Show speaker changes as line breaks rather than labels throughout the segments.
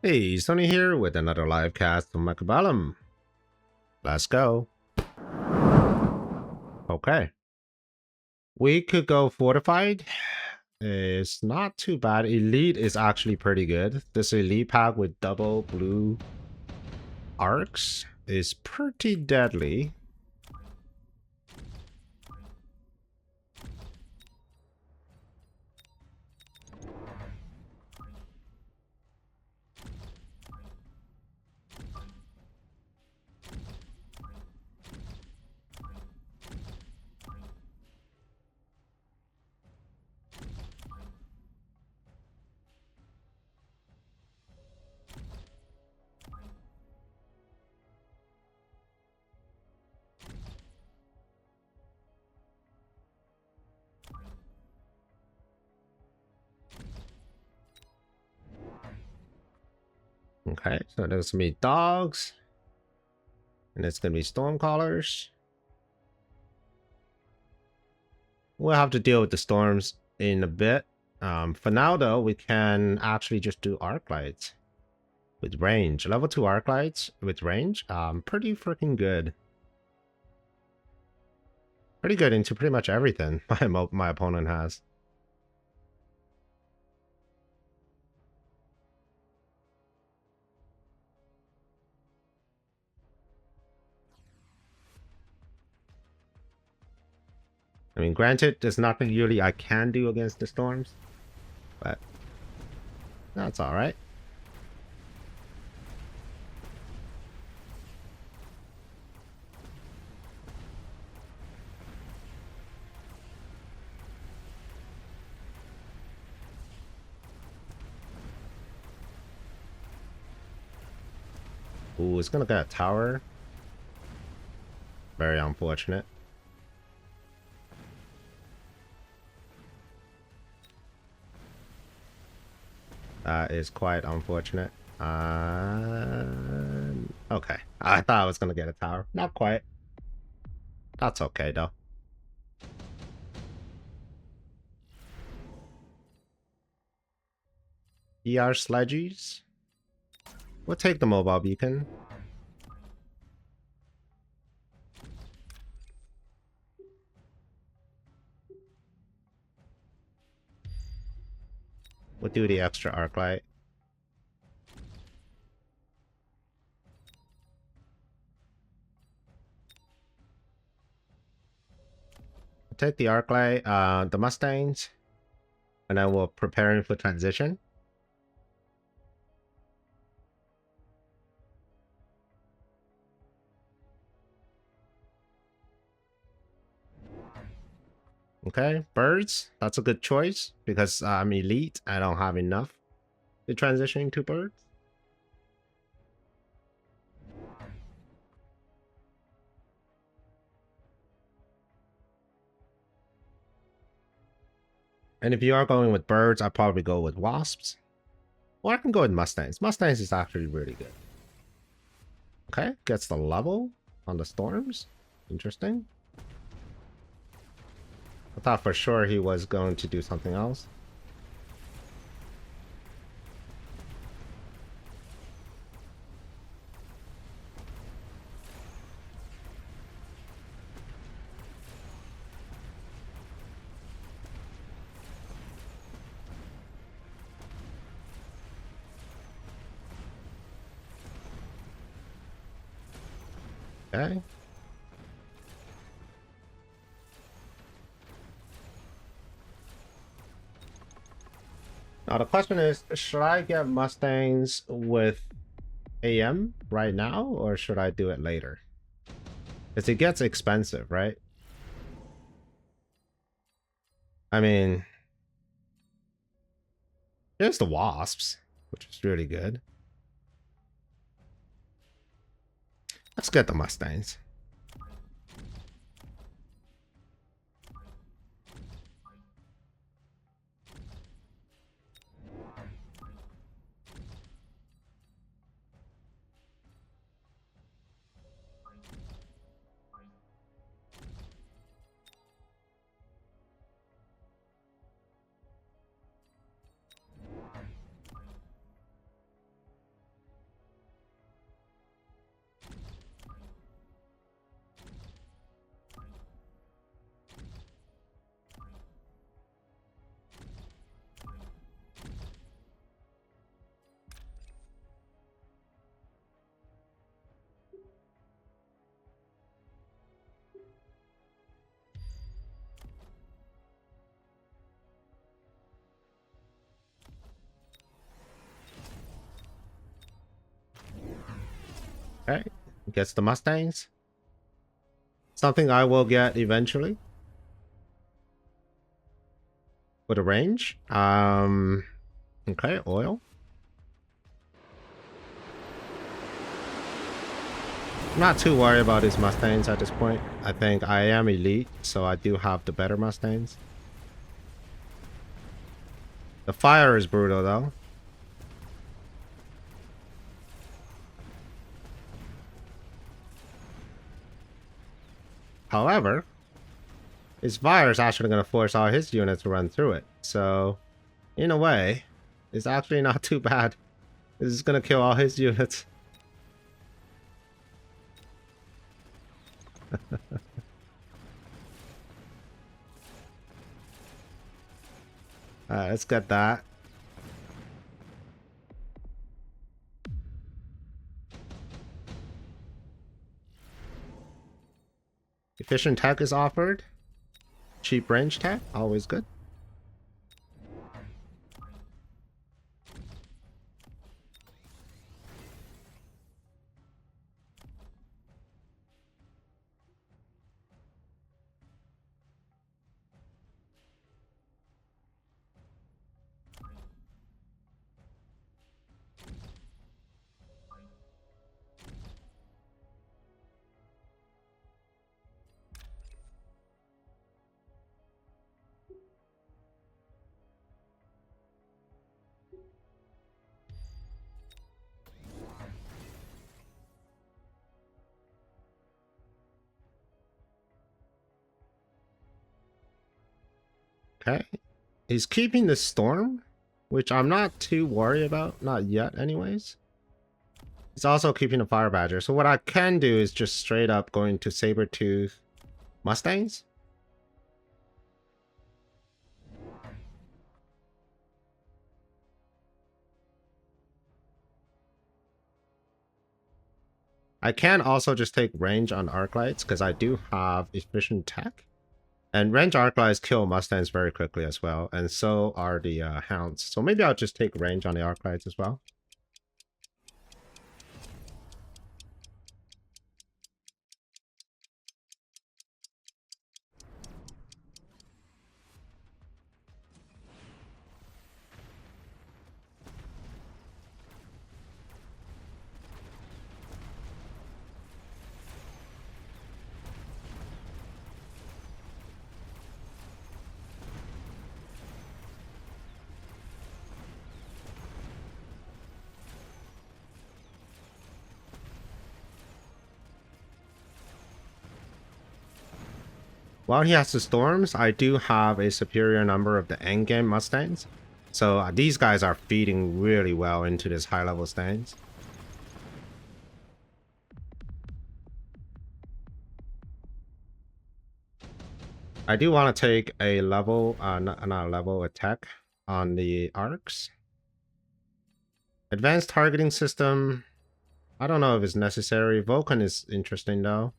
Hey, Stoney here with another live cast from Mechabellum. Let's go. Okay. We could go fortified. It's not too bad. Elite is actually pretty good. This elite pack with double blue arcs is pretty deadly. Okay, so there's gonna be dogs. And it's gonna be stormcallers. We'll have to deal with the storms in a bit. For now though, we can actually just do arc lights. With range. Level 2 arc lights with range. Pretty freaking good. Pretty good into pretty much everything my opponent has. I mean, granted, there's nothing really I can do against the storms, but that's alright. Ooh, it's gonna get a tower. Very unfortunate. That is quite unfortunate. Okay. I thought I was gonna get a tower. Not quite. That's okay though. ER sledgies. We'll take the mobile beacon. We'll do the extra arc light. We'll take the arc light, the Mustangs, and then we're preparing for transition. Okay, birds. That's a good choice because I'm elite. I don't have enough to transition to birds. And if you are going with birds, I'd probably go with wasps. Or I can go with Mustangs. Mustangs is actually really good. Okay, gets the level on the storms. Interesting. I thought for sure he was going to do something else. Okay. Now the question is, should I get Mustangs with AM right now, or should I do it later? Because it gets expensive, right? I mean, here's the wasps, which is really good. Let's get the Mustangs. Okay, gets the Mustangs. Something I will get eventually. With a range. Okay, oil. I'm not too worried about these Mustangs at this point. I think I am elite, so I do have the better Mustangs. The fire is brutal though. However, his fire is actually going to force all his units to run through it. So, in a way, it's actually not too bad. This is going to kill all his units. Alright, let's get that. Efficient tech is offered. Cheap range tech, always good. Okay. He's keeping the storm, which I'm not too worried about. Not yet, anyways. He's also keeping the fire badger. So what I can do is just straight up going to saber-tooth Mustangs. I can also just take range on arc lights because I do have efficient tech. And range arc lights kill Mustangs very quickly as well. And so are the hounds. So maybe I'll just take range on the arc lights as well. While he has the storms, I do have a superior number of the endgame Mustangs. So these guys are feeding really well into this high level stands. I do want to take a level, not a level attack on the arcs. Advanced targeting system. I don't know if it's necessary. Vulcan is interesting though.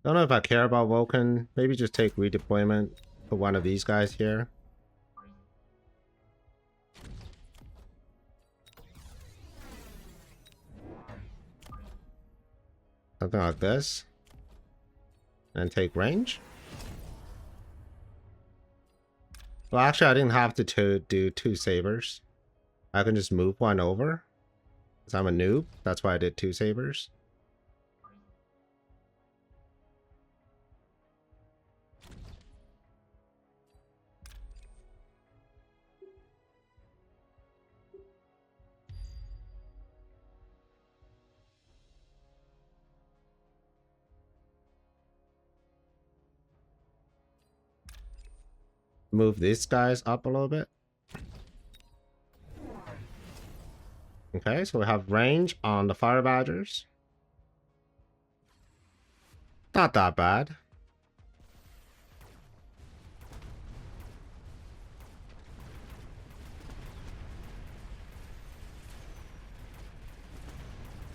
Don't know if I care about Vulcan. Maybe just take redeployment for one of these guys here. Something like this. And take range. Well, actually, I didn't have to do two sabers. I can just move one over. Because I'm a noob. That's why I did two sabers. Move these guys up a little bit. Okay, so we have range on the fire badgers. Not that bad.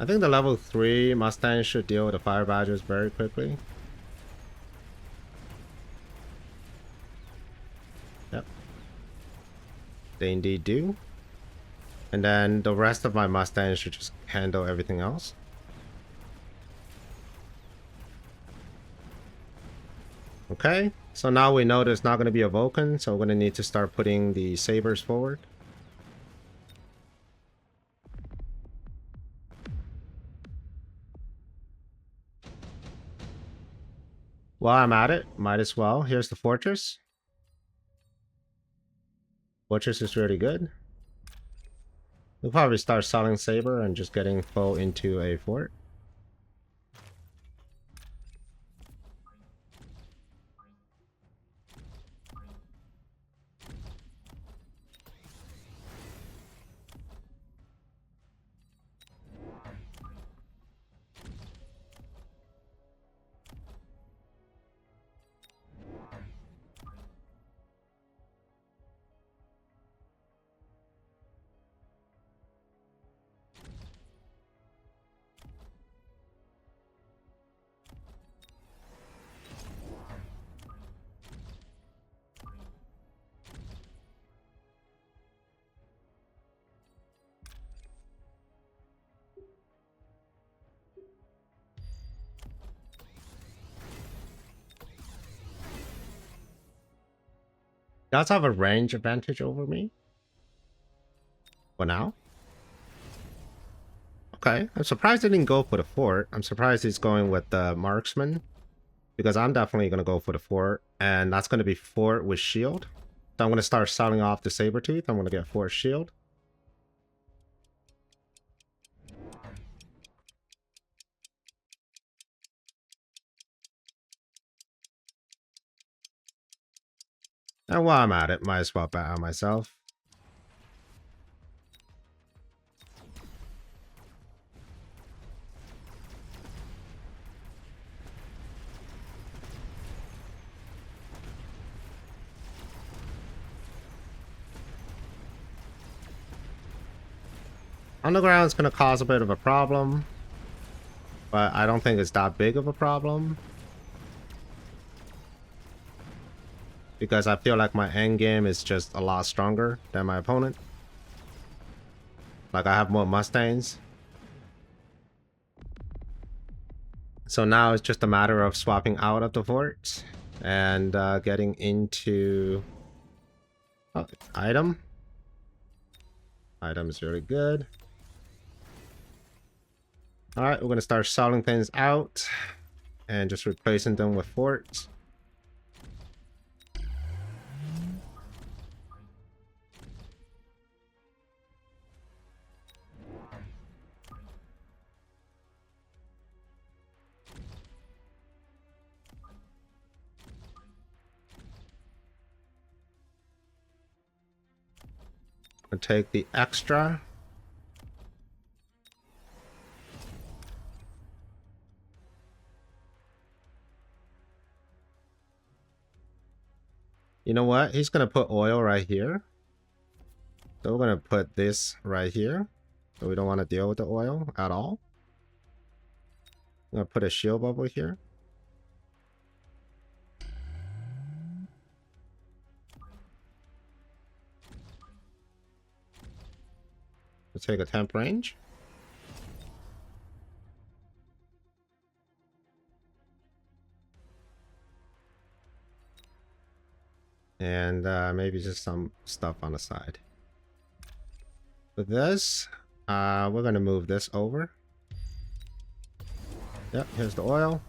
I think the level 3 Mustang should deal with the fire badgers very quickly. Yep. They indeed do. And then the rest of my Mustangs should just handle everything else. Okay, so now we know there's not going to be a Vulcan, so we're going to need to start putting the sabers forward. While I'm at it, might as well. Here's the fortress. Fortress is really good. We'll probably start selling saber and just getting foe into a fort. Does have a range advantage over me for now. Okay, I'm surprised they didn't go for the fort. I'm surprised he's going with the marksman, because I'm definitely going to go for the fort, and that's going to be fort with shield. So I'm going to start selling off the saber-tooth. I'm going to get fort shield. And while I'm at it, might as well bet on myself. Underground's going to cause a bit of a problem, but I don't think it's that big of a problem, because I feel like my end game is just a lot stronger than my opponent. Like, I have more Mustangs. So now it's just a matter of swapping out of the fort and getting into item. Item is really good. All right, we're going to start selling things out and just replacing them with forts. I'll take the extra. You know what? He's going to put oil right here. So we're going to put this right here. So we don't want to deal with the oil at all. I'm going to put a shield bubble here. Let's take a temp range. And maybe just some stuff on the side. With this, we're going to move this over. Yep, here's the oil.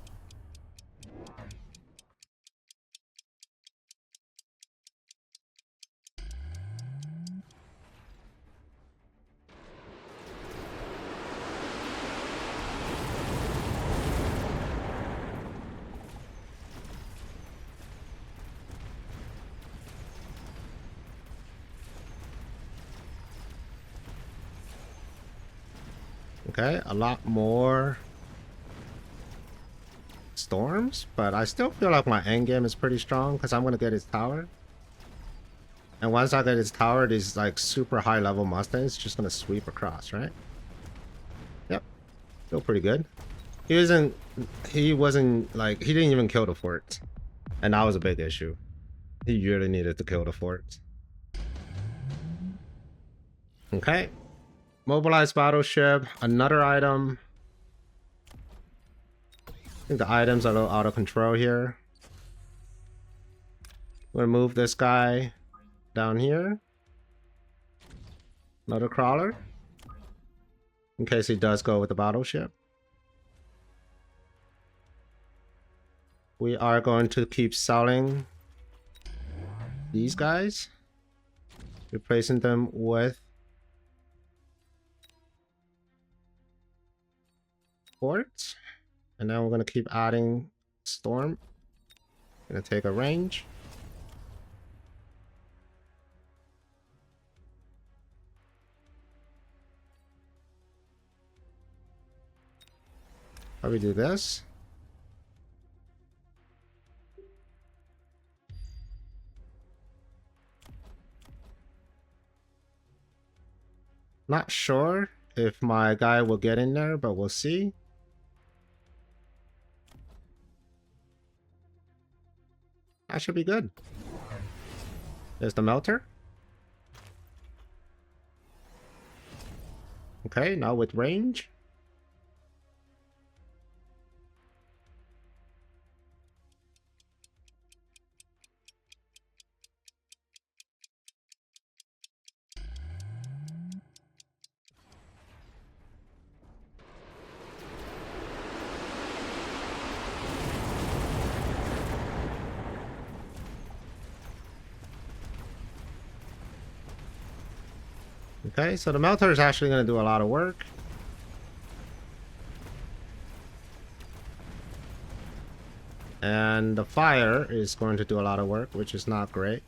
Okay, a lot more storms, but I still feel like my end game is pretty strong because I'm going to get his tower. And once I get his tower, these like super high level Mustangs just going to sweep across, right? Yep. Still pretty good. He wasn't like, he didn't even kill the fort. And that was a big issue. He really needed to kill the fort. Okay. Mobilized battleship, another item. I think the items are a little out of control here. I'm gonna move this guy down here. Another crawler. In case he does go with the battleship. We are going to keep selling these guys. Replacing them with forts. And now we're going to keep adding storm. Gonna take a range. How do we do this? Not sure if my guy will get in there, but we'll see. That should be good. There's the melter. Okay, now with range. Okay, so the melter is actually going to do a lot of work. And the fire is going to do a lot of work, which is not great.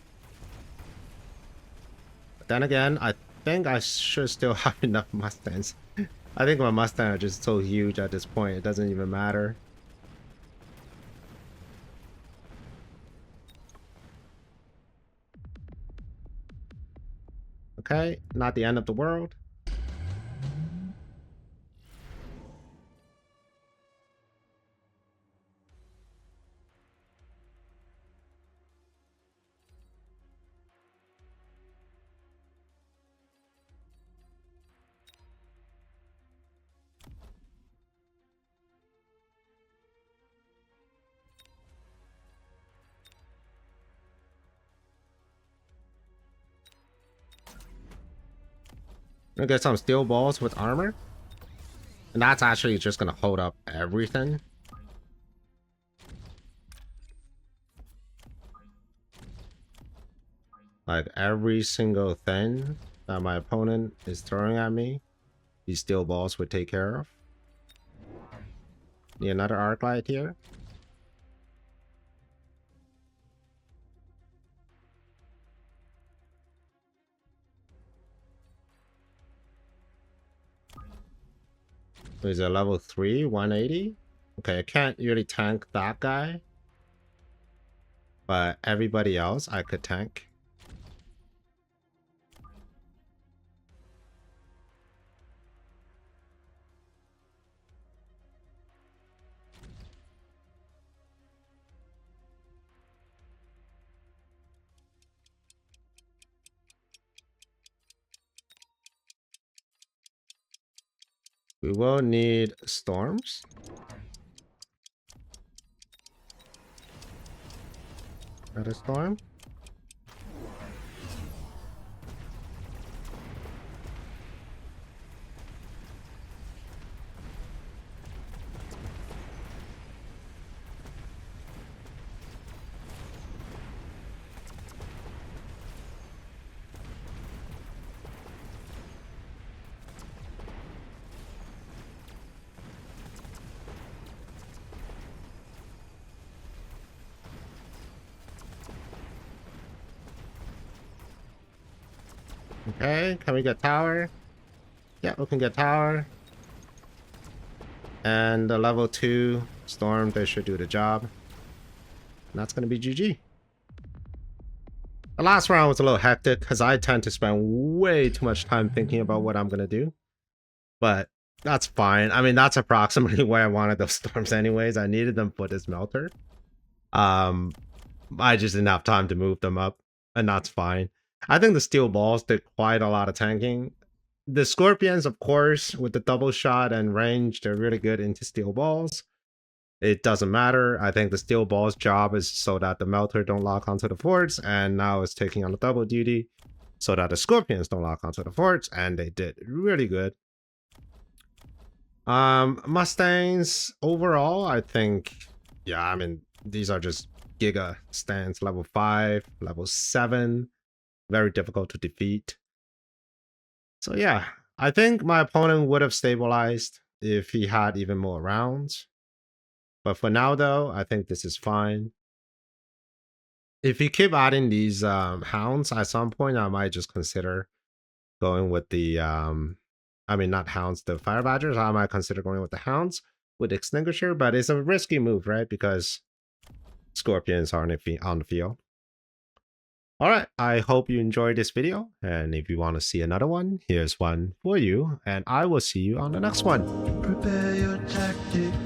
But then again, I think I should still have enough Mustangs. I think my Mustangs are just so huge at this point, it doesn't even matter. Okay, not the end of the world. I'm gonna get some steel balls with armor. And that's actually just gonna hold up everything. Like every single thing that my opponent is throwing at me, these steel balls would take care of. Need another arc light here. Is a level 3, 180? Okay, I can't really tank that guy. But everybody else I could tank. We will need storms. Another storm. Okay, can we get tower? Yeah, we can get tower. And the level 2 storm, they should do the job. And that's gonna be GG. The last round was a little hectic because I tend to spend way too much time thinking about what I'm gonna do. But That's fine. I mean, that's approximately where I wanted those storms anyways. I needed them for this melter. I just didn't have time to move them up, and that's fine. I think the steel balls did quite a lot of tanking. The scorpions, of course, with the double shot and range, they're really good into steel balls. It doesn't matter. I think the steel ball's job is so that the melter don't lock onto the forts, and now it's taking on a double duty so that the scorpions don't lock onto the forts, and they did really good. Mustangs overall, I think, yeah, I mean, these are just Giga stands level 5, level 7, very difficult to defeat. So yeah, I think my opponent would have stabilized if he had even more rounds. But for now though, I think this is fine. If you keep adding these hounds at some point, I might just consider going with the I mean, not hounds, the fire badgers. I might consider going with the hounds with extinguisher, but it's a risky move, right? Because scorpions are on the field. All right, I hope you enjoyed this video, and if you want to see another one, here's one for you, and I will see you on the next one.
Prepare your tactics.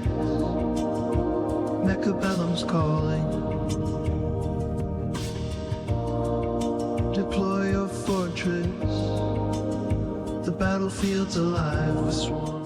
Mechabellum's calling. Deploy your fortress. The battlefield's alive with swarms.